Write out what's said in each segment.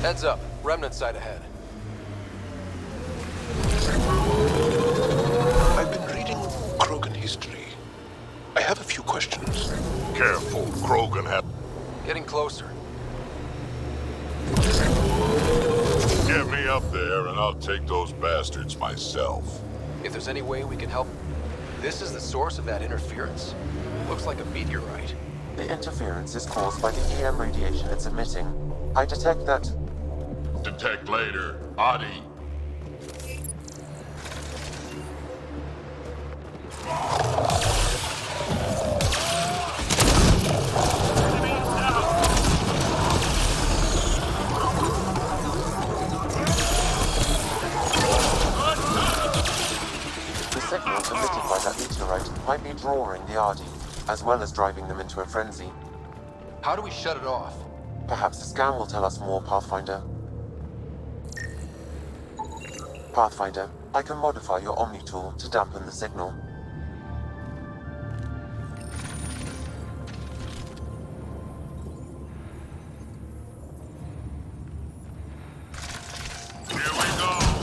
Heads up. Remnant site ahead. I've been reading Krogan history. I have a few questions. Careful, Krogan have... Getting closer. Get me up there and I'll take those bastards myself. If there's any way we can help... This is the source of that interference? Looks like a meteorite. The interference is caused by the EM radiation it's emitting. I detect that... Detect later. Adi. The signal emitted by that meteorite might be drawing the Ardi, as well as driving them into a frenzy. How do we shut it off? Perhaps the scan will tell us more, Pathfinder. Pathfinder, I can modify your Omni tool to dampen the signal. Here we go.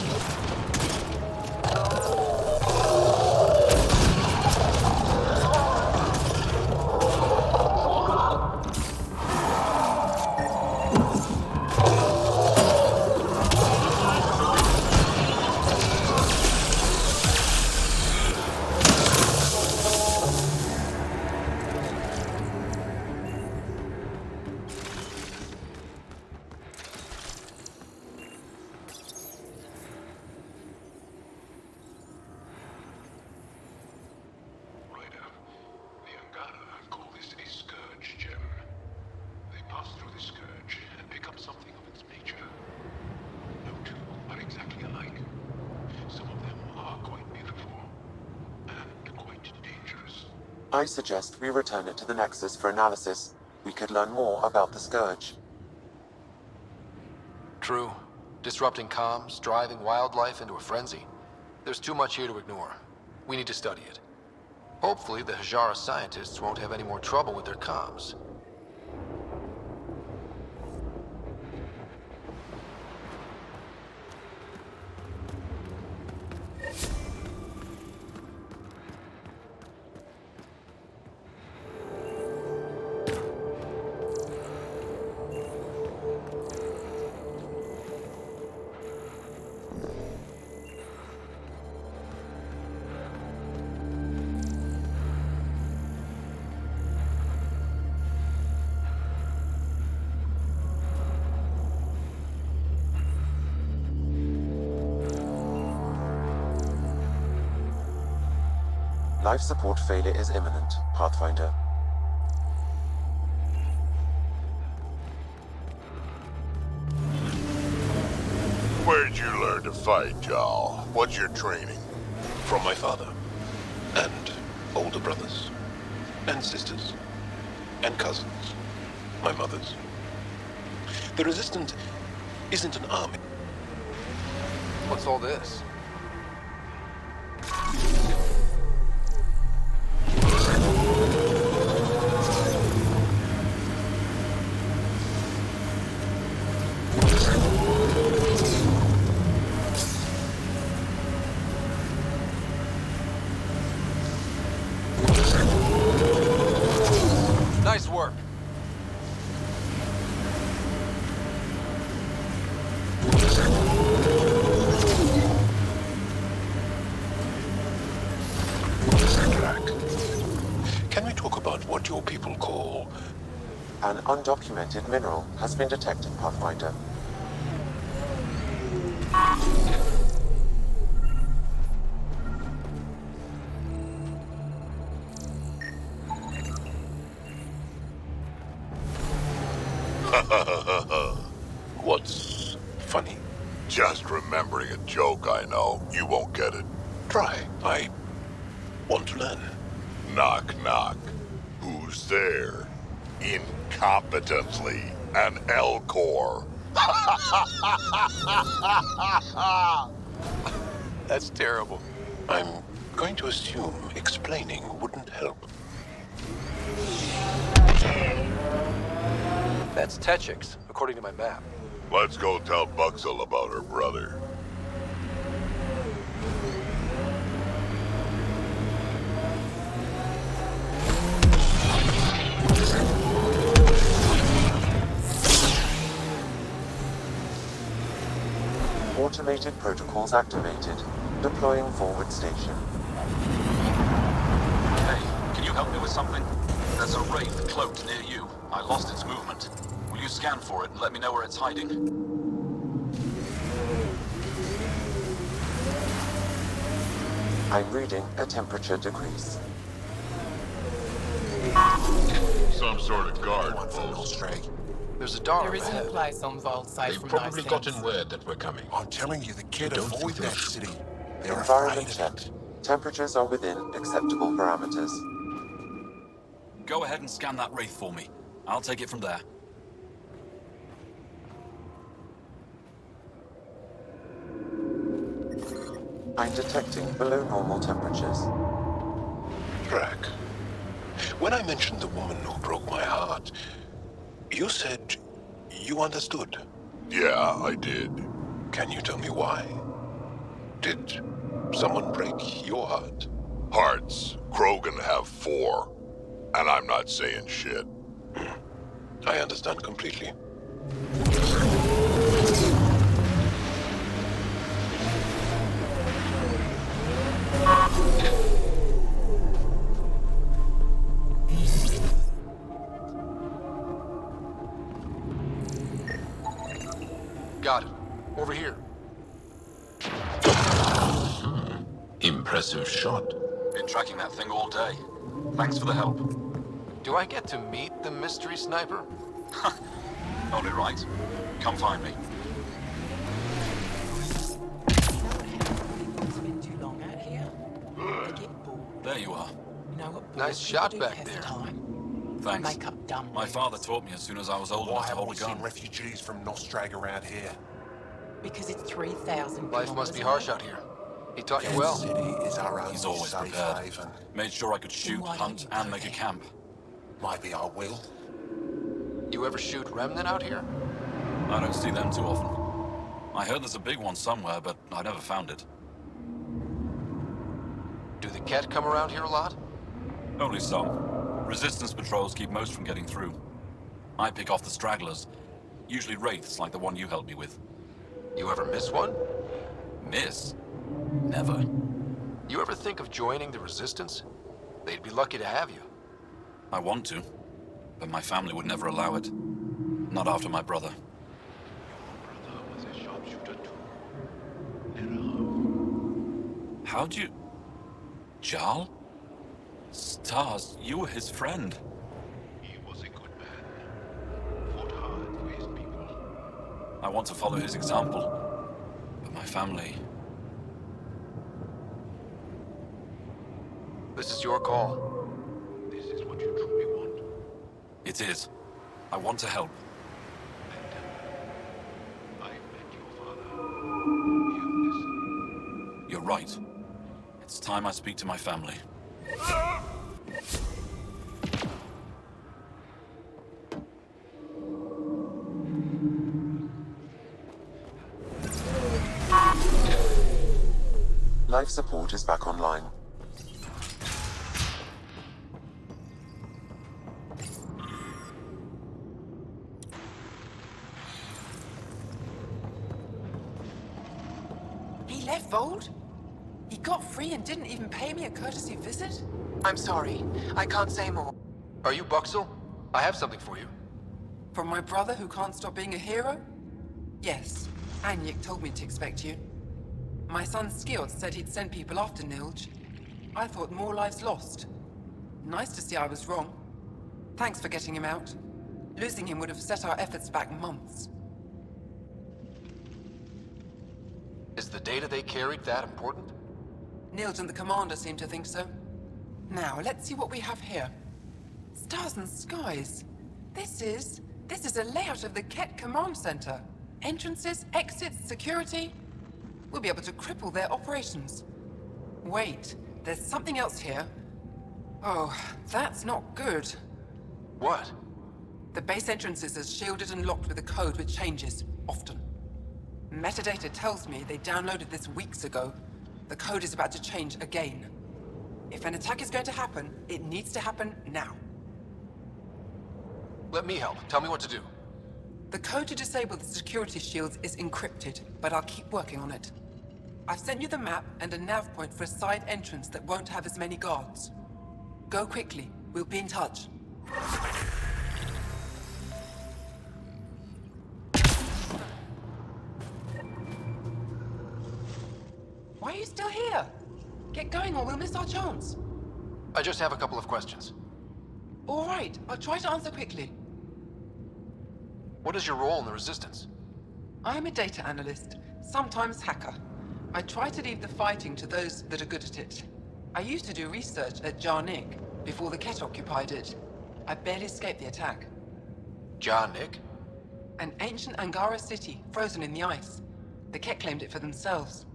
I suggest we return it to the Nexus for analysis. We could learn more about the Scourge. True. Disrupting comms, driving wildlife into a frenzy. There's too much here to ignore. We need to study it. Hopefully the Hajara scientists won't have any more trouble with their comms. Life support failure is imminent, Pathfinder. Where'd you learn to fight, y'all? What's your training? From my father. And older brothers. And sisters. And cousins. My mother's. The Resistance isn't an army. What's all this? Nice work. Can we talk about what your people call... An undocumented mineral has been detected, Pathfinder. What's funny? Just remembering a joke, I know. You won't get it. Try. I want to learn. Knock, knock. Who's there? Incompetently, an Elcor. That's terrible. I'm going to assume explaining wouldn't help. That's Techix, according to my map. Let's go tell Buxel about her brother. Automated protocols activated. Deploying forward station. Hey, can you help me with something? There's a wraith cloaked near you. I lost its movement. Will you scan for it and let me know where it's hiding? I'm reading a temperature decrease. Some sort of guard One from post. Nostrag. There's a door There isn't a ahead. place on Vault safe They've from probably those gotten things. word that we're coming. I'm telling you, the kid don't avoid think that they'll- city. They're Environment afraid of checked. it. Temperatures are within acceptable parameters. Go ahead and scan that wraith for me. I'll take it from there. I'm detecting below normal temperatures. Drac, when I mentioned the woman who broke my heart, you said you understood. Yeah, I did. Can you tell me why? Did someone break your heart? Hearts. Krogan have 4. And I'm not saying shit. I understand completely. Got it. Over here. Impressive shot. Been tracking that thing all day. Thanks for the help. Do I get to meet the mystery sniper? Only right. Come find me. It's been too long out here. They get bored. There you are. You know what Nice bored shot people do back pass there. Time? Thanks. Make up dumb My reasons. father taught me as soon as I was old Why enough to haven't hold we a seen gun. refugees from Nostrag around here? Because it's 3,000 Life must be kilometers harsh out here. He taught you This well. city is our only He's always safe prepared. haven. Made sure I could shoot, Why don't hunt, you and go make a there? camp. Maybe I will. You ever shoot Remnant out here? I don't see them too often. I heard there's a big one somewhere, but I never found it. Do the Ket come around here a lot? Only some. Resistance patrols keep most from getting through. I pick off the stragglers. Usually wraiths like the one you helped me with. You ever miss one? Miss? Never. You ever think of joining the Resistance? They'd be lucky to have you. I want to, but my family would never allow it. Not after my brother. How'd you... Jarl? Stars, you were his friend. He was a good man. Fought hard for his people. I want to follow his example. But my family... This is your call. This is what you truly want. It is. I want to help. I met your father. You listen. You're right. It's time I speak to my family. Life support is back online. He left Vold? He got free and didn't even pay me a courtesy visit? I'm sorry. I can't say more. Are you Buxel? I have something for you. From my brother who can't stop being a hero? Yes. Anyek told me to expect you. My son Skjord said he'd sent people after Nilj. I thought more lives lost. Nice to see I was wrong. Thanks for getting him out. Losing him would have set our efforts back months. Is the data they carried that important? Nilj and the commander seem to think so. Now, let's see what we have here. Stars and skies. This is a layout of the Ket Command Center. Entrances, exits, security. We'll be able to cripple their operations. Wait, there's something else here. Oh, that's not good. What? The base entrances are shielded and locked with a code which changes. often. Metadata tells me they downloaded this weeks ago. The code is about to change again. If an attack is going to happen, it needs to happen now. Let me help. Tell me what to do. The code to disable the security shields is encrypted, but I'll keep working on it. I've sent you the map and a nav point for a side entrance that won't have as many guards. Go quickly. We'll be in touch. Why are you still here? Get going or we'll miss our chance. I just have a couple of questions. All right, I'll try to answer quickly. What is your role in the Resistance? I'm a data analyst, sometimes hacker. I try to leave the fighting to those that are good at it. I used to do research at Jarnik before the Ket occupied it. I barely escaped the attack. Jarnik? An ancient Angara city, frozen in the ice. The Ket claimed it for themselves.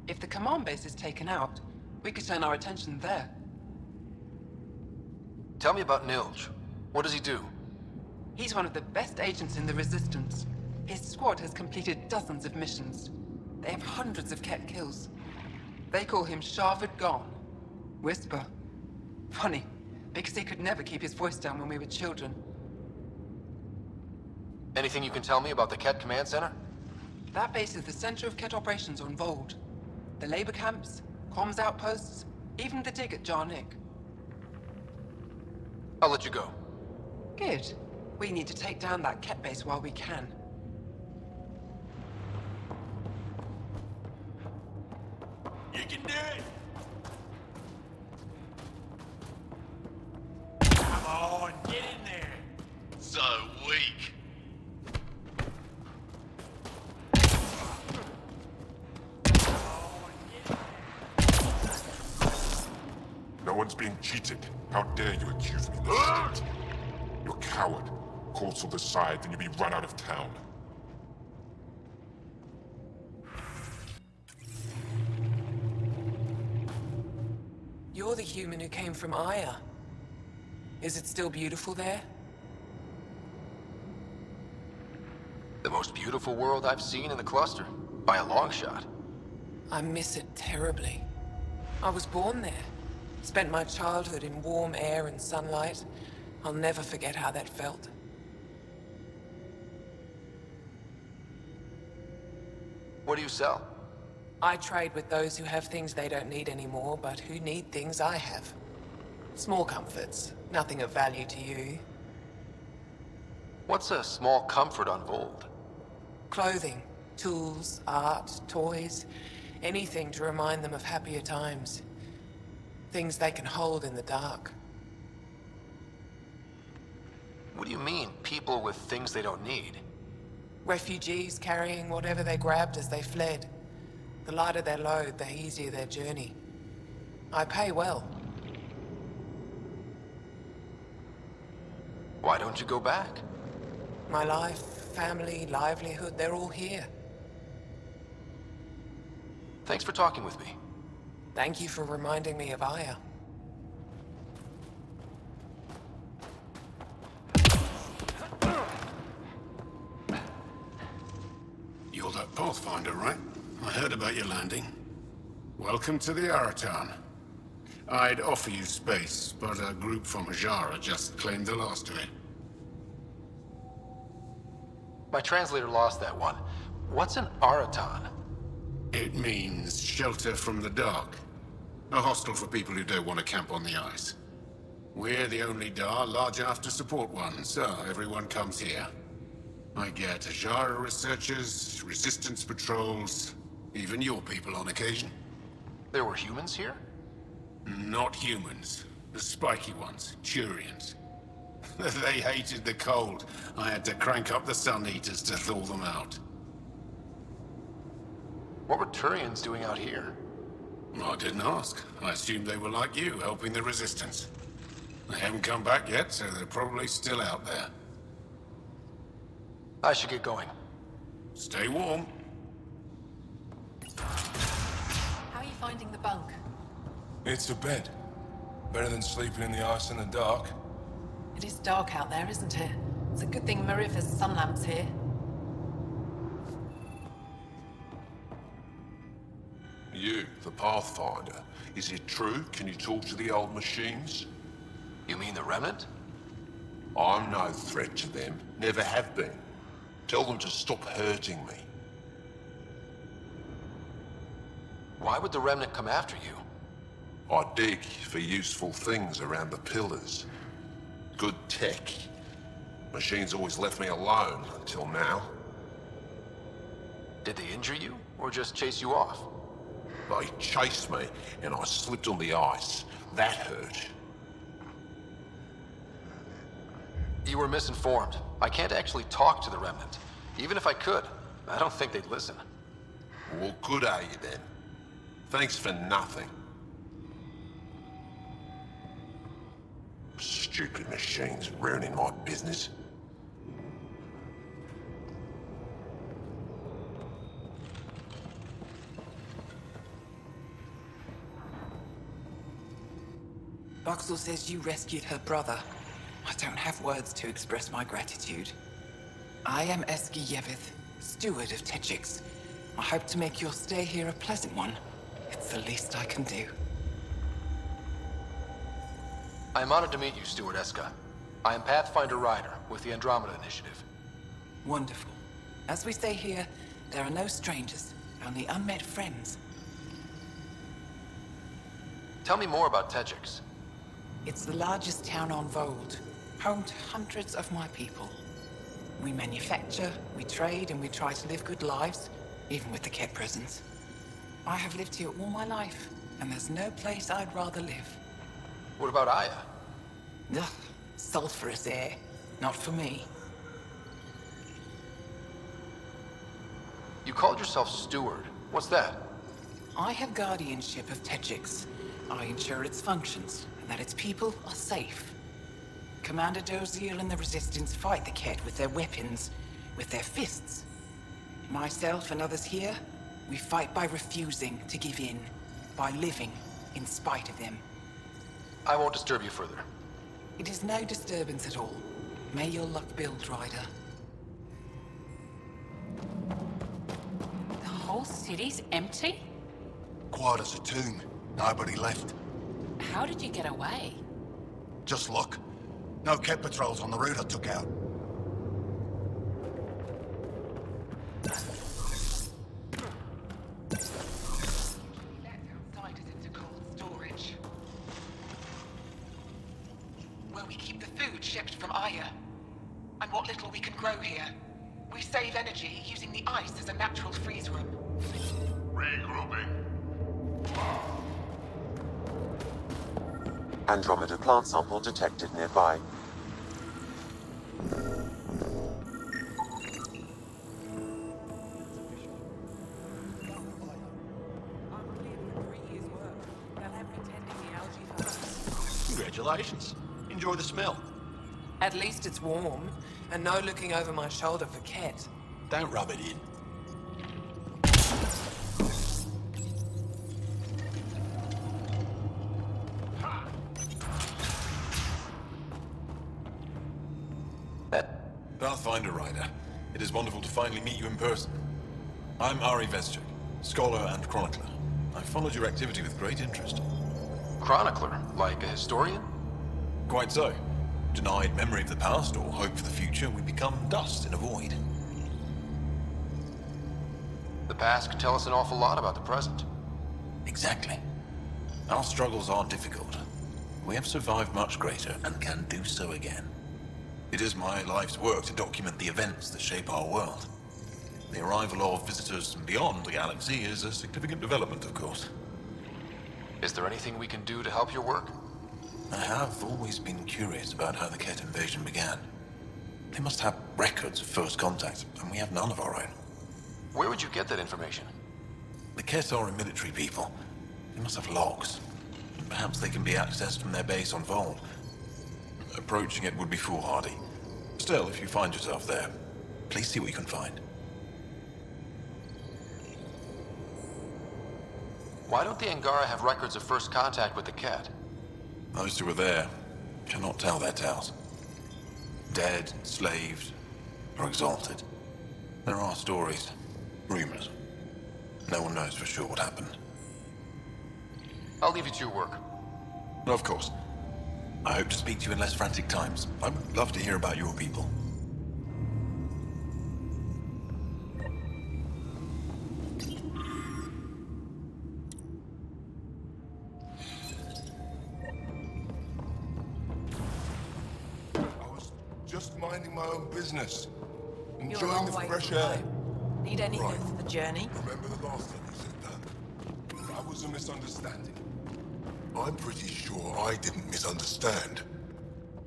If the command base is taken out, we could turn our attention there. Tell me about Nilj. What does he do? He's one of the best agents in the Resistance. His squad has completed dozens of missions. They have hundreds of Ket kills. They call him Sharvid Gone. Whisper. Funny, because he could never keep his voice down when we were children. Anything you can tell me about the Ket Command Center? That base is the center of Ket operations on Vold. The labor camps, comms outposts, even the dig at Jarnik. I'll let you go. Good. We need to take down that Ket base while we can. You can do it! Come on, get in there! So weak. No one's being cheated. How dare you accuse me of this? You're a coward. Call to the side, then you'll be run out of town. You're the human who came from Aya. Is it still beautiful there? The most beautiful world I've seen in the cluster. By a long shot. I miss it terribly. I was born there. Spent my childhood in warm air and sunlight. I'll never forget how that felt. What do you sell? I trade with those who have things they don't need anymore, but who need things I have. Small comforts, nothing of value to you. What's a small comfort on Vold? Clothing, tools, art, toys, anything to remind them of happier times. Things they can hold in the dark. What do you mean, people with things they don't need? Refugees carrying whatever they grabbed as they fled. The lighter their load, the easier their journey. I pay well. Why don't you go back? My life, family, livelihood, they're all here. Thanks for talking with me. Thank you for reminding me of Aya. You're that Pathfinder, right? I heard about your landing. Welcome to the Aratan. I'd offer you space, but a group from Hajara just claimed the last of it. My translator lost that one. What's an Aratan? It means shelter from the dark. A hostel for people who don't want to camp on the ice. We're the only Dar large enough to support one, so everyone comes here. I get Hajara researchers, resistance patrols, even your people on occasion. There were humans here? Not humans. The spiky ones, Turians. They hated the cold. I had to crank up the sun heaters to thaw them out. What were Turians doing out here? I didn't ask. I assumed they were like you, helping the Resistance. They haven't come back yet, so they're probably still out there. I should get going. Stay warm. How are you finding the bunk? It's a bed. Better than sleeping in the ice in the dark. It is dark out there, isn't it? It's a good thing Marifa's sun lamp's here. the Pathfinder. Is it true? Can you talk to the old machines? You mean the Remnant? I'm no threat to them. Never have been. Tell them to stop hurting me. Why would the Remnant come after you? I dig for useful things around the pillars. Good tech. Machines always left me alone until now. Did they injure you, or just chase you off? They chased me, and I slipped on the ice. That hurt. You were misinformed. I can't actually talk to the Remnant. Even if I could, I don't think they'd listen. Well, good are you then? Thanks for nothing. Stupid machines ruining my business. Boxel says you rescued her brother. I don't have words to express my gratitude. I am Eski Yevith, steward of Techix. I hope to make your stay here a pleasant one. It's the least I can do. I am honored to meet you, Steward Eska. I am Pathfinder Ryder with the Andromeda Initiative. Wonderful. As we say here, there are no strangers, only unmet friends. Tell me more about Techix. It's the largest town on Vold, home to hundreds of my people. We manufacture, we trade, and we try to live good lives, even with the Ket presence. I have lived here all my life, and there's no place I'd rather live. What about Aya? Ugh, sulfurous air. Not for me. You called yourself Steward. What's that? I have guardianship of Techix. I ensure its functions, and that its people are safe. Commander Dozier and the Resistance fight the Ket with their weapons, with their fists. Myself and others here, we fight by refusing to give in, by living in spite of them. I won't disturb you further. It is no disturbance at all. May your luck build, Ryder. The whole city's empty? Quiet as a tomb. Nobody left. How did you get away? Just look. No Ket patrols on the route I took out. Outsiders into cold storage. Where we keep the food shipped from Aya. And what little we can grow here. We save energy using the ice as a natural freeze room. Regrouping. Andromeda plant sample detected nearby. Congratulations. Enjoy the smell. At least it's warm, and no looking over my shoulder for Ket. Don't rub it in. Pathfinder Ryder, it is wonderful to finally meet you in person. I'm Ari Vezchik, scholar and chronicler. I've followed your activity with great interest. Chronicler? Like a historian? Quite so. Denied memory of the past or hope for the future, we become dust in a void. The past can tell us an awful lot about the present. Exactly. Our struggles are difficult. We have survived much greater and can do so again. It is my life's work to document the events that shape our world. The arrival of visitors from beyond the galaxy is a significant development, of course. Is there anything we can do to help your work? I have always been curious about how the Ket invasion began. They must have records of first contact, and we have none of our own. Where would you get that information? The Ket are a military people. They must have logs. And perhaps they can be accessed from their base on Vol. Approaching it would be foolhardy. Still, if you find yourself there, please see what you can find. Why don't the Angara have records of first contact with the Ket? Those who were there cannot tell their tales. Dead, enslaved, or exalted. There are stories, rumors. No one knows for sure what happened. I'll leave you to your work. No, of course. I hope to speak to you in less frantic times. I would love to hear about your people. I was just minding my own business. You're a Enjoying long the way fresh from air. home. Need anything Right. for the journey? Remember the last time you said that? That was a misunderstanding. I'm pretty sure I didn't misunderstand.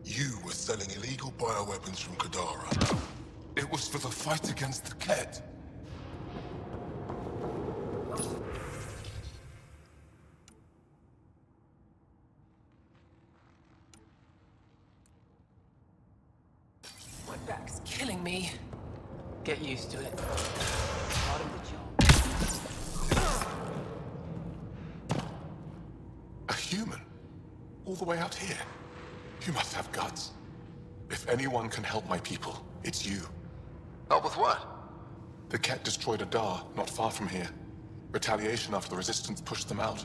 You were selling illegal bioweapons from Kadara. It was for the fight against the Ket. My back's killing me. Get used to it. Part of the job. A human? All the way out here? You must have guts. If anyone can help my people, it's you. Help with what? The Ket destroyed a Dar not far from here. Retaliation after the Resistance pushed them out.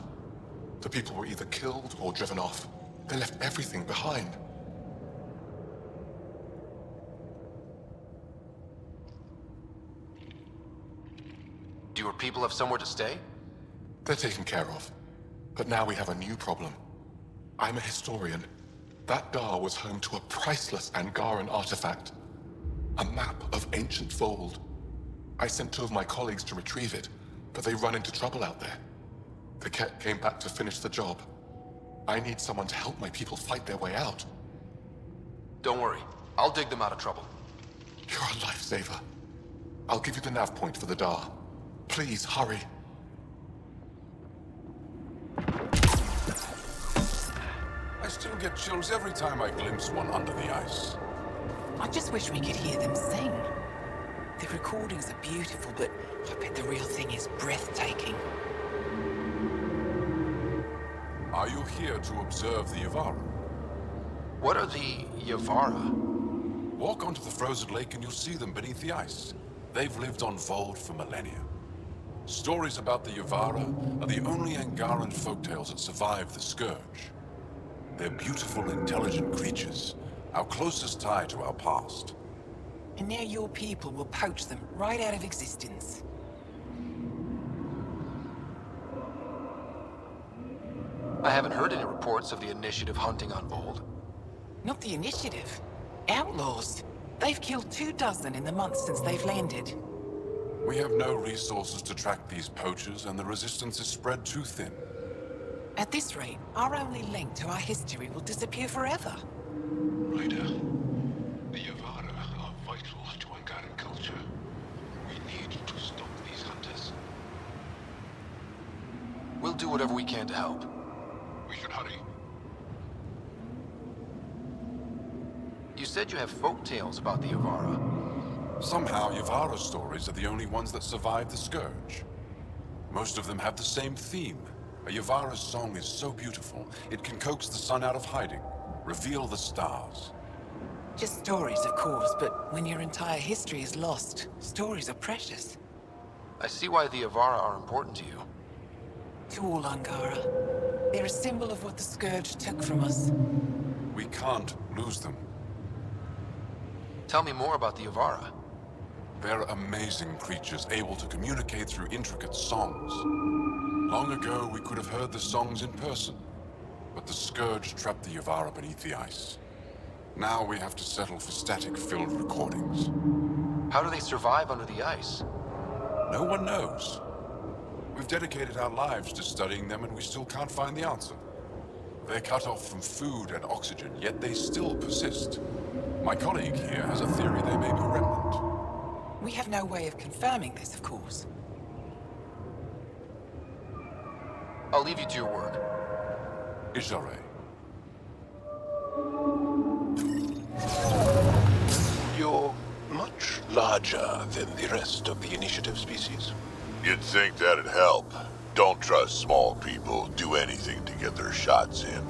The people were either killed or driven off. They left everything behind. Do your people have somewhere to stay? They're taken care of. But now we have a new problem. I'm a historian. That Dar was home to a priceless Angaran artifact. A map of ancient Vold. I sent 2 of my colleagues to retrieve it, but they run into trouble out there. The Ket came back to finish the job. I need someone to help my people fight their way out. Don't worry. I'll dig them out of trouble. You're a lifesaver. I'll give you the nav point for the Dar. Please, hurry. I still get chills every time I glimpse one under the ice. I just wish we could hear them sing. The recordings are beautiful, but I bet the real thing is breathtaking. Are you here to observe the Yavara? What are the Yavara? Walk onto the frozen lake and you'll see them beneath the ice. They've lived on Vold for millennia. Stories about the Yavara are the only Angaran folktales that survive the Scourge. They're beautiful, intelligent creatures, our closest tie to our past. And now your people will poach them right out of existence. I haven't heard any reports of the Initiative hunting on Vold. Not the Initiative. Outlaws. They've killed 24 in the months since they've landed. We have no resources to track these poachers, and the resistance is spread too thin. At this rate, our only link to our history will disappear forever. Ryder, the Yavara are vital to Angaran culture. We need to stop these hunters. We'll do whatever we can to help. We should hurry. You said you have folk tales about the Yavara. Somehow, Yavara stories are the only ones that survive the Scourge. Most of them have the same theme. A Yavara's song is so beautiful, it can coax the sun out of hiding, reveal the stars. Just stories, of course, but when your entire history is lost, stories are precious. I see why the Yavara are important to you. To all Angara. They're a symbol of what the Scourge took from us. We can't lose them. Tell me more about the Yavara. They're amazing creatures able to communicate through intricate songs. Long ago, we could have heard the songs in person, but the Scourge trapped the Yavara beneath the ice. Now we have to settle for static-filled recordings. How do they survive under the ice? No one knows. We've dedicated our lives to studying them, and we still can't find the answer. They're cut off from food and oxygen, yet they still persist. My colleague here has a theory they may be remnant. We have no way of confirming this, of course. I'll leave you to your work. Ijare. You're much larger than the rest of the Initiative species. You'd think that'd help. Don't trust small people. Do anything to get their shots in.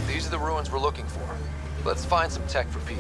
These are the ruins we're looking for. Let's find some tech for PB.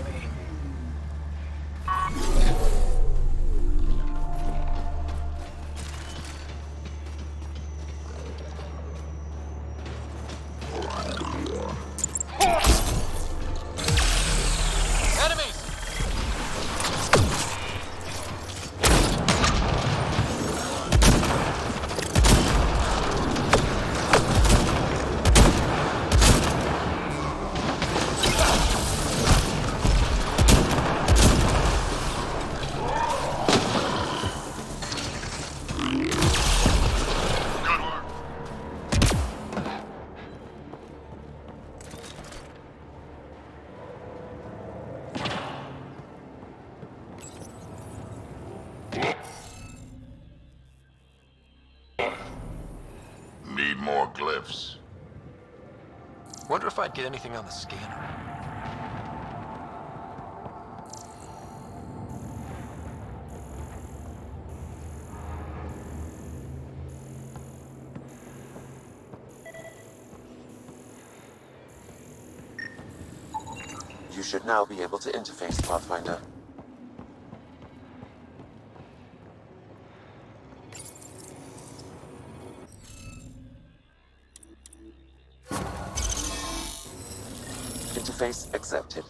Need more glyphs. Wonder if I'd get anything on the scanner. You should now be able to interface, Pathfinder. Interface accepted.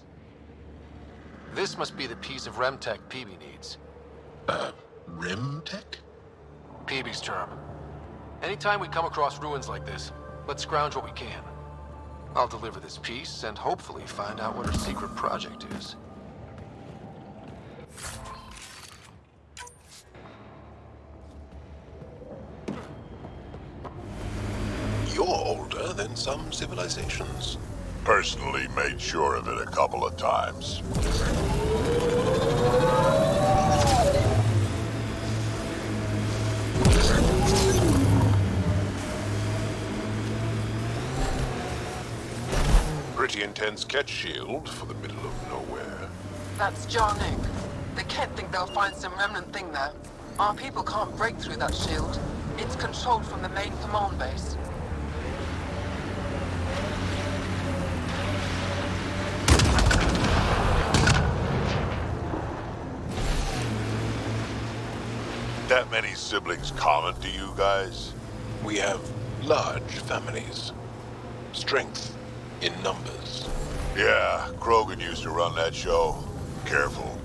This must be the piece of Remtech Peavy needs. Remtech? Peavy's term. Anytime we come across ruins like this, let's scrounge what we can. I'll deliver this piece and hopefully find out what her secret project is. You're older than some civilizations. Personally made sure of it a couple of times. Pretty intense Ket shield for the middle of nowhere. That's Jarnook. The Ket think they'll find some remnant thing there. Our people can't break through that shield. It's controlled from the main command base. That many siblings common to you guys? We have large families. Strength in numbers. Yeah, Krogan used to run that show. Careful.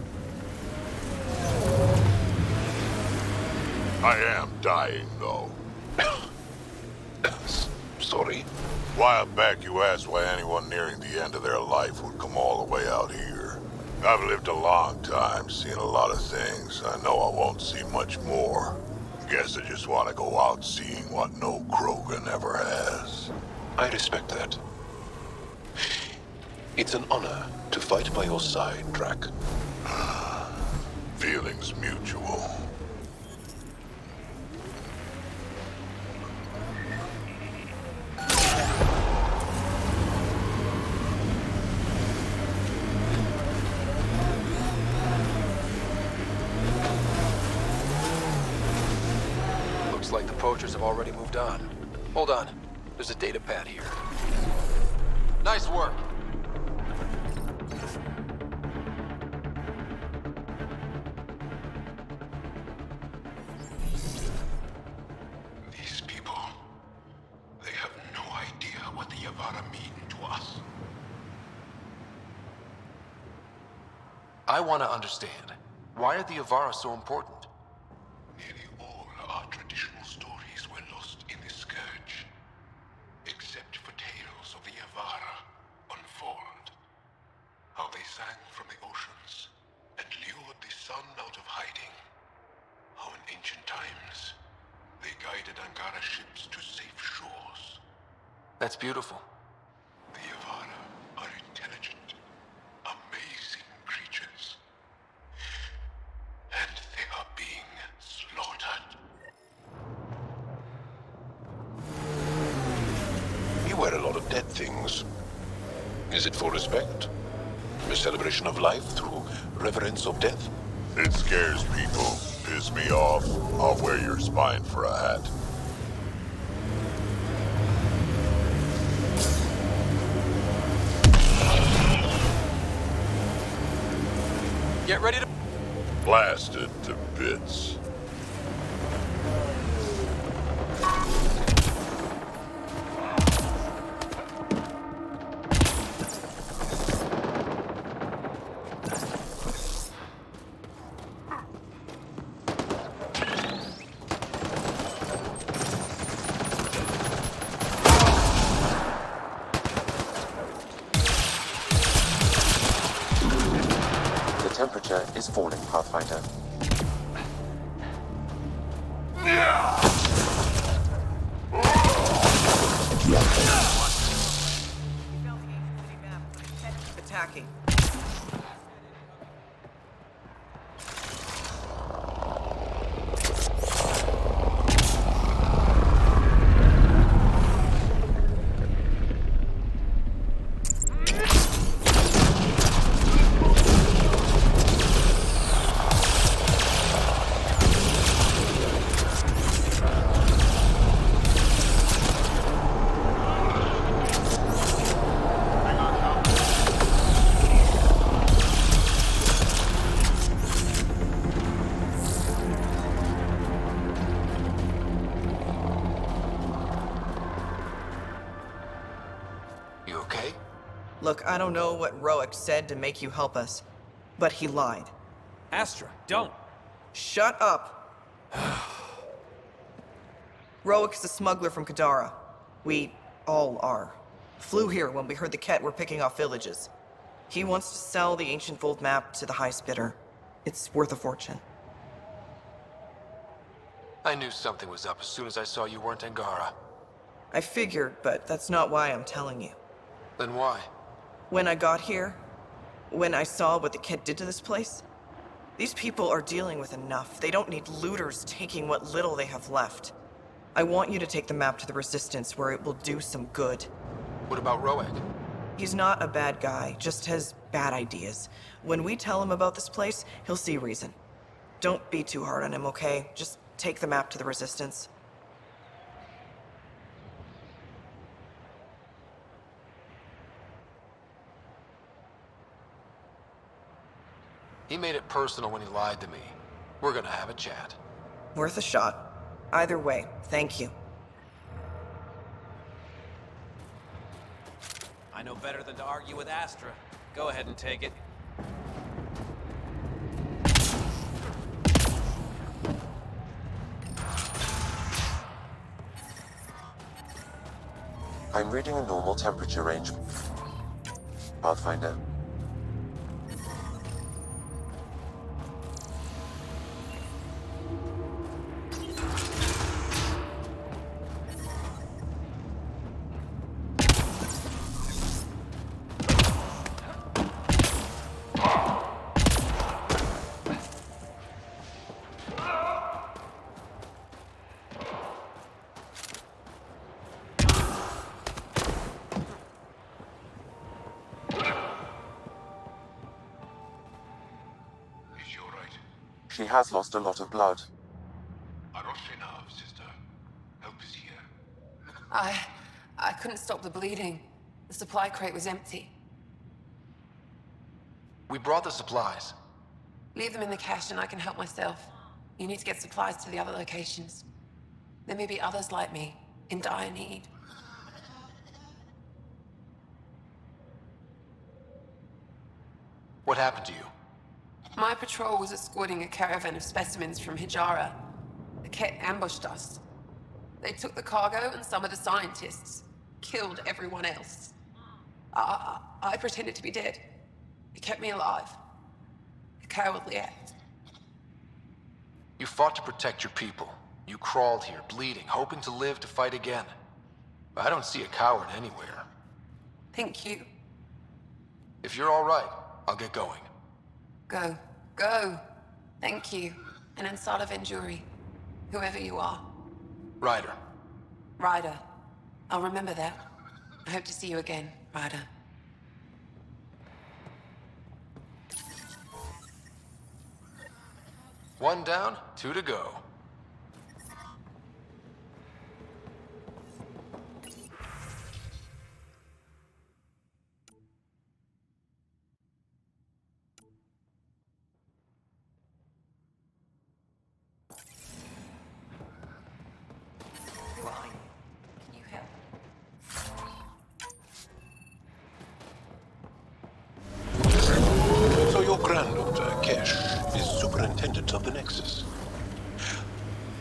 I am dying, though. Sorry. While back you asked why anyone nearing the end of their life would come all the way out here. I've lived a long time, seen a lot of things. I know I won't see much more. Guess I just want to go out seeing what no Krogan ever has. I respect that. It's an honor to fight by your side, Drac. Feelings mutual. Looks like the poachers have already moved on. Hold on. There's a data pad here. Nice work. These people, they have no idea what the Yavara mean to us. I want to understand. Why are the Avara so important? Nearly all our traditional stories were lost in the Scourge, except for tales of the Yavara unfold. How they sang from the oceans and lured the sun out of hiding. How in ancient times, they guided Angara ships to safe shores. That's beautiful. The Yavara are intelligent, amazing creatures. And they are being slaughtered. You wear a lot of dead things. Is it for respect? A celebration of life through reverence of death? It scares people. Piss me off. I'll wear your spine for a hat. Get ready to... Blasted to bits. The temperature is falling, Pathfinder. Attacking. okay? Look, I don't know what Roic said to make you help us, but he lied. Astra, don't! Shut up! Roic is a smuggler from Kadara. We all are. Flew here when we heard the Ket were picking off villages. He wants to sell the Ancient Fold map to the highest bidder. It's worth a fortune. I knew something was up as soon as I saw you weren't Angara. I figured, but that's not why I'm telling you. Then why? When I got here, when I saw what the Ket did to this place, these people are dealing with enough. They don't need looters taking what little they have left. I want you to take the map to the Resistance where it will do some good. What about Roic? He's not a bad guy, just has bad ideas. When we tell him about this place, he'll see reason. Don't be too hard on him, okay? Just take the map to the Resistance. He made it personal when he lied to me. We're gonna have a chat. Worth a shot. Either way, thank you. I know better than to argue with Astra. Go ahead and take it. I'm reading a normal temperature range. Pathfinder. She has lost a lot of blood. Sister. Help is here. I couldn't stop the bleeding. The supply crate was empty. We brought the supplies. Leave them in the cache and I can help myself. You need to get supplies to the other locations. There may be others like me, in dire need. What happened to you? My patrol was escorting a caravan of specimens from Hijara. The Ket ambushed us. They took the cargo and some of the scientists. Killed everyone else. I pretended to be dead. It kept me alive. A cowardly act. You fought to protect your people. You crawled here, bleeding, hoping to live to fight again. But I don't see a coward anywhere. Thank you. If you're all right, I'll get going. Go. Go. Thank you. And Ansala Venjuri. Whoever you are. Ryder. Ryder. I'll remember that. I hope to see you again, Ryder. One down, 2 to go. So your granddaughter, Kesh, is superintendent of the Nexus.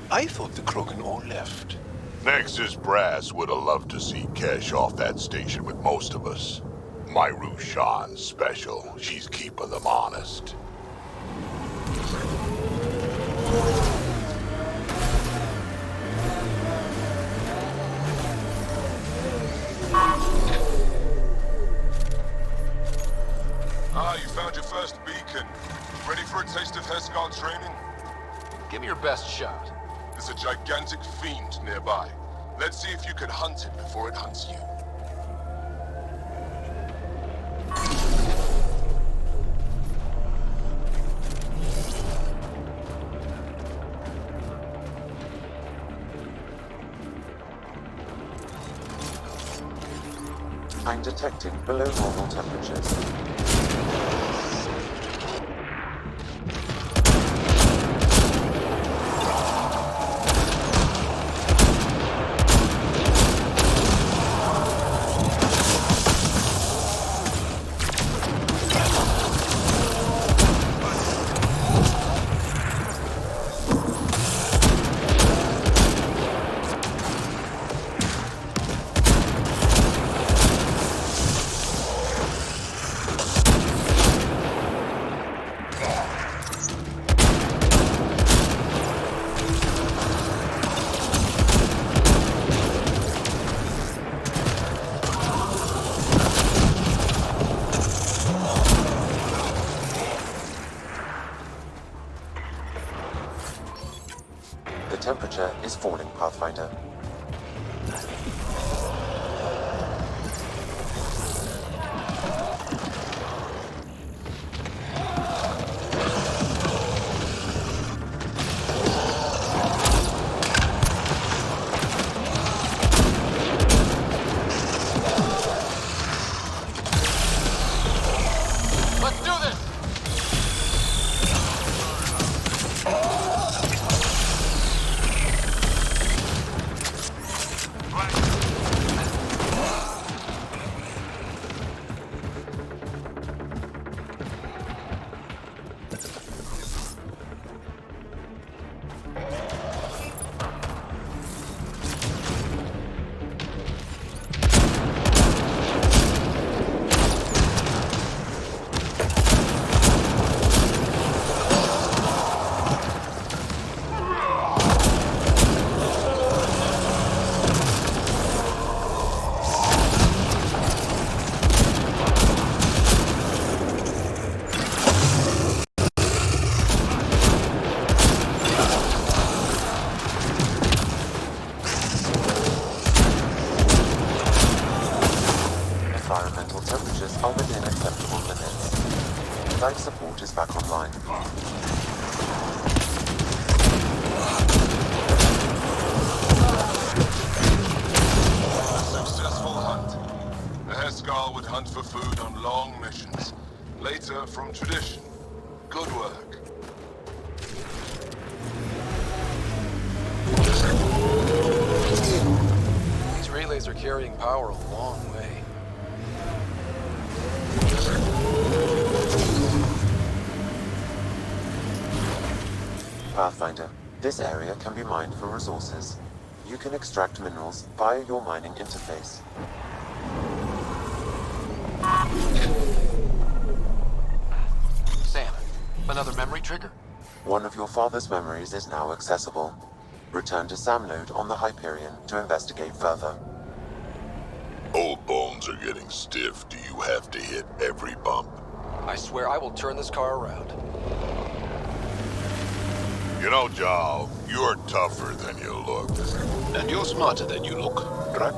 I thought the Krogan all left. Nexus brass would have loved to see Kesh off that station with most of us. Myru Shan's special. She's keeping them honest. You found your first beacon. Ready for a taste of Heskar training? Give me your best shot. There's a gigantic fiend nearby. Let's see if you can hunt it before it hunts you. I'm detecting below normal temperatures. The temperature is falling, Pathfinder. Let's do this! Environmental temperatures are within acceptable limits. Life support is back online. Successful hunt. The Heskal would hunt for food on long missions. Later, from tradition. Good work. These relays are carrying power a long way. Pathfinder, this area can be mined for resources. You can extract minerals via your mining interface. Sam, another memory trigger? One of your father's memories is now accessible. Return to Sam node on the Hyperion to investigate further. Old bones are getting stiff. Do you have to hit every bump? I swear I will turn this car around. You know, Jal, you're tougher than you look. And you're smarter than you look, Drac.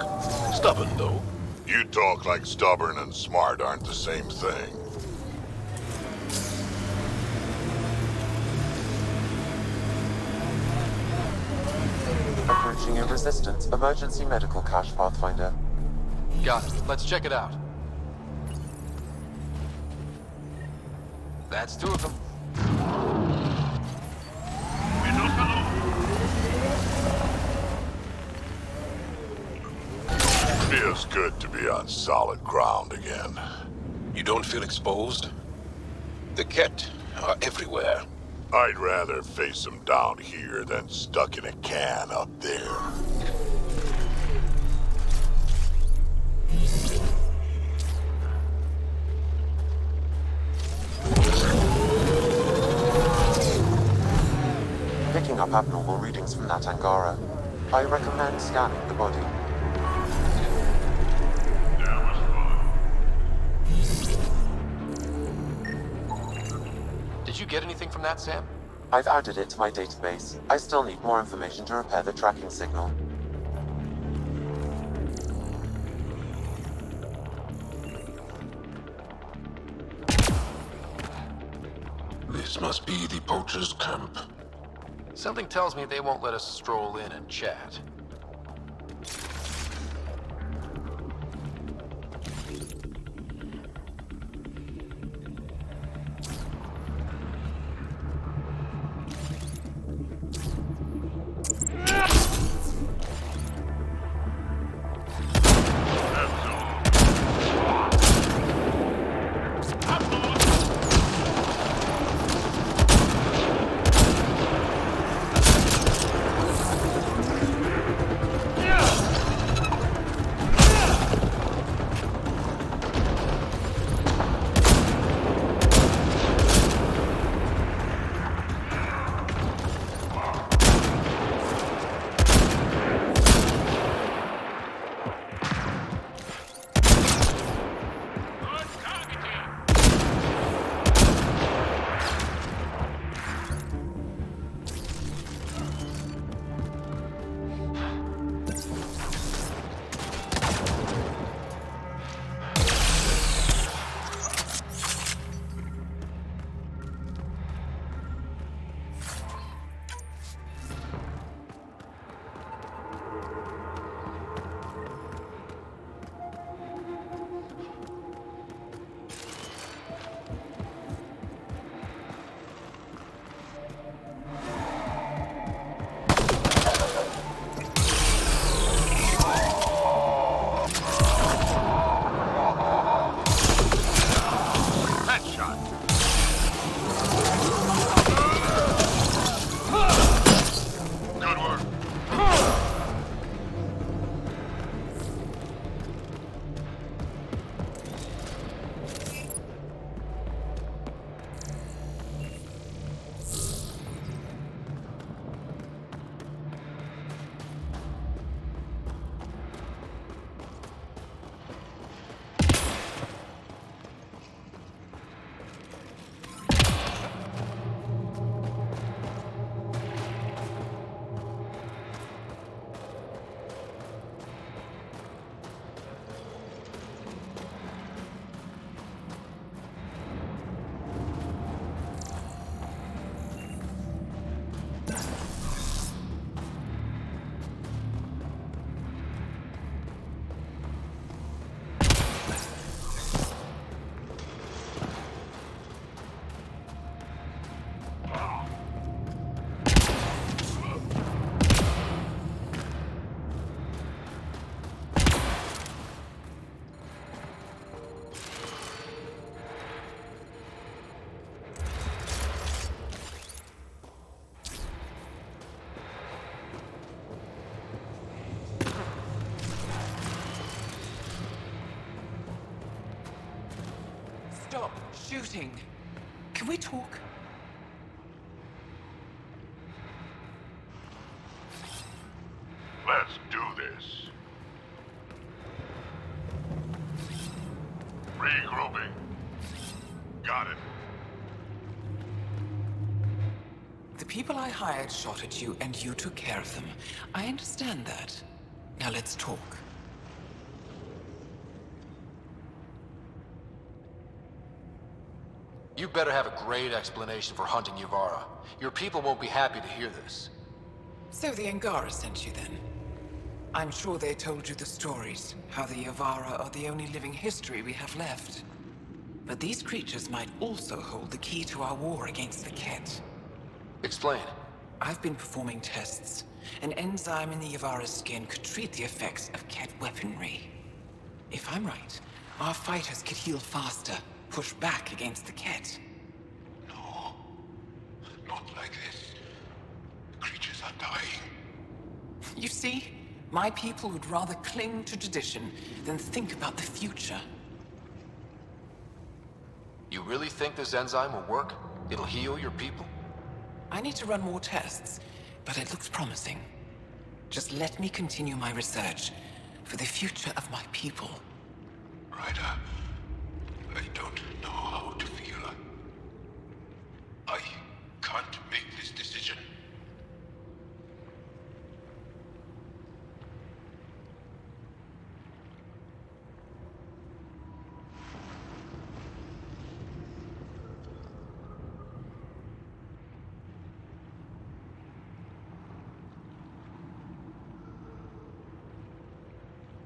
Stubborn, though. You talk like stubborn and smart aren't the same thing. Approaching a resistance emergency medical cache, Pathfinder. Got it. Let's check it out. That's two of them. Feels good to be on solid ground again. You don't feel exposed? The Ket are everywhere. I'd rather face them down here than stuck in a can up there. Picking up abnormal readings from that Angara. I recommend scanning the body. Did you get anything from that, Sam? I've added it to my database. I still need more information to repair the tracking signal. This must be the poacher's camp. Something tells me they won't let us stroll in and chat. shooting. Can we talk? Let's do this. Regrouping. Got it. The people I hired shot at you, and you took care of them. I understand that. Now let's talk. You better have a great explanation for hunting Yavara. Your people won't be happy to hear this. So the Angara sent you then? I'm sure they told you the stories, how the Yavara are the only living history we have left. But these creatures might also hold the key to our war against the Ket. Explain. I've been performing tests. An enzyme in the Yavara's skin could treat the effects of Ket weaponry. If I'm right, our fighters could heal faster, push back against the Ket. No. Not like this. The creatures are dying. You see, my people would rather cling to tradition than think about the future. You really think this enzyme will work? It'll heal your people? I need to run more tests, but it looks promising. Just let me continue my research for the future of my people. Ryder, I don't know how to feel. I can't make this decision.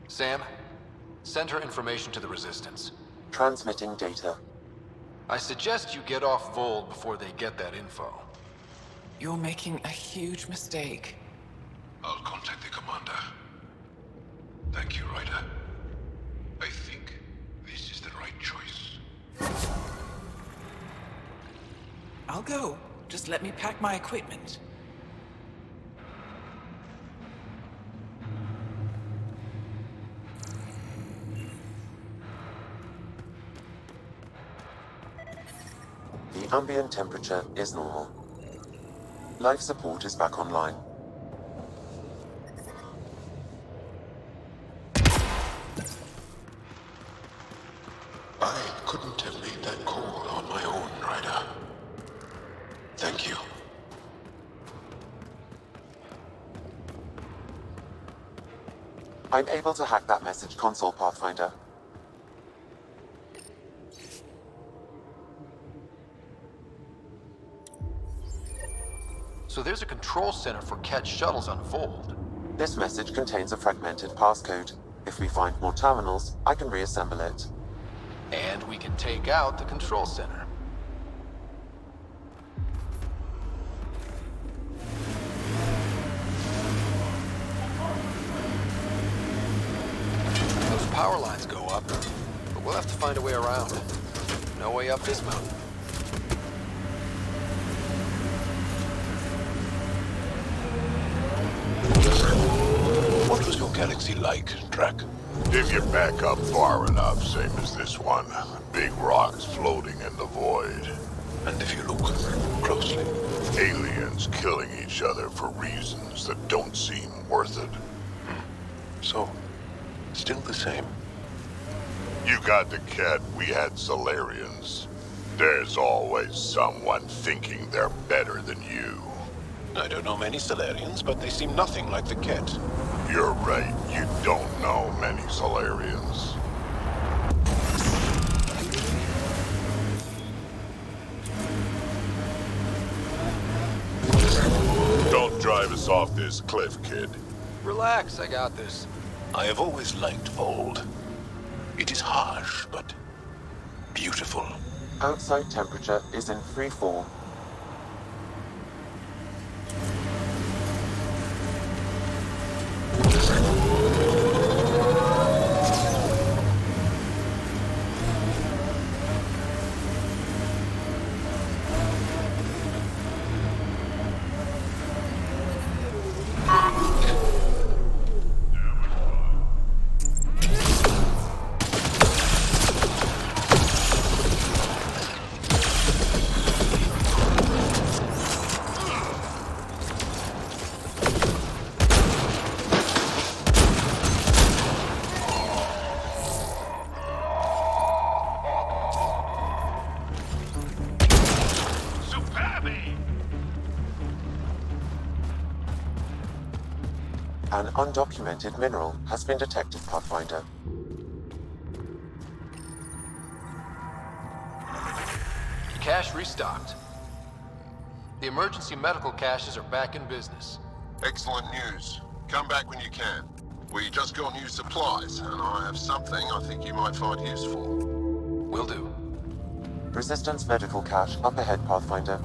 Sam, send her information to the Resistance. Transmitting data. I suggest you get off Vold before they get that info. You're making a huge mistake. I'll contact the commander. Thank you, Ryder. I think this is the right choice. I'll go. Just let me pack my equipment. The ambient temperature is normal. Life support is back online. I couldn't have made that call on my own, Ryder. Thank you. I'm able to hack that message console, Pathfinder. So there's a control center for Ket shuttles on Vold. This message contains a fragmented passcode. If we find more terminals, I can reassemble it. And we can take out the control center. Those power lines go up, but we'll have to find a way around. No way up this mountain. What was your galaxy like, Drac? If you back up far enough, same as this one. Big rocks floating in the void. And if you look closely? Aliens killing each other for reasons that don't seem worth it. So, still the same. You got the Ket, we had Solarians. There's always someone thinking they're better than you. I don't know many Solarians, but they seem nothing like the Ket. You're right, you don't know many Solarians. Don't drive us off this cliff, kid. Relax, I got this. I have always liked Vold. It is harsh, but beautiful. Outside temperature is in free fall. An undocumented mineral has been detected, Pathfinder. Cache restocked. The emergency medical caches are back in business. Excellent news. Come back when you can. We just got new supplies, and I have something I think you might find useful. Will do. Resistance medical cache up ahead, Pathfinder.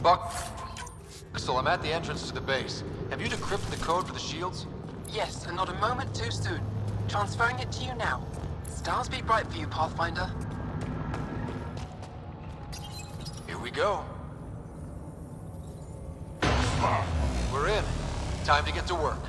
Buck, so I'm at the entrance to the base. Have you decrypted the code for the shields? Yes, and not a moment too soon. Transferring it to you now. Stars be bright for you, Pathfinder. Here we go. We're in. Time to get to work.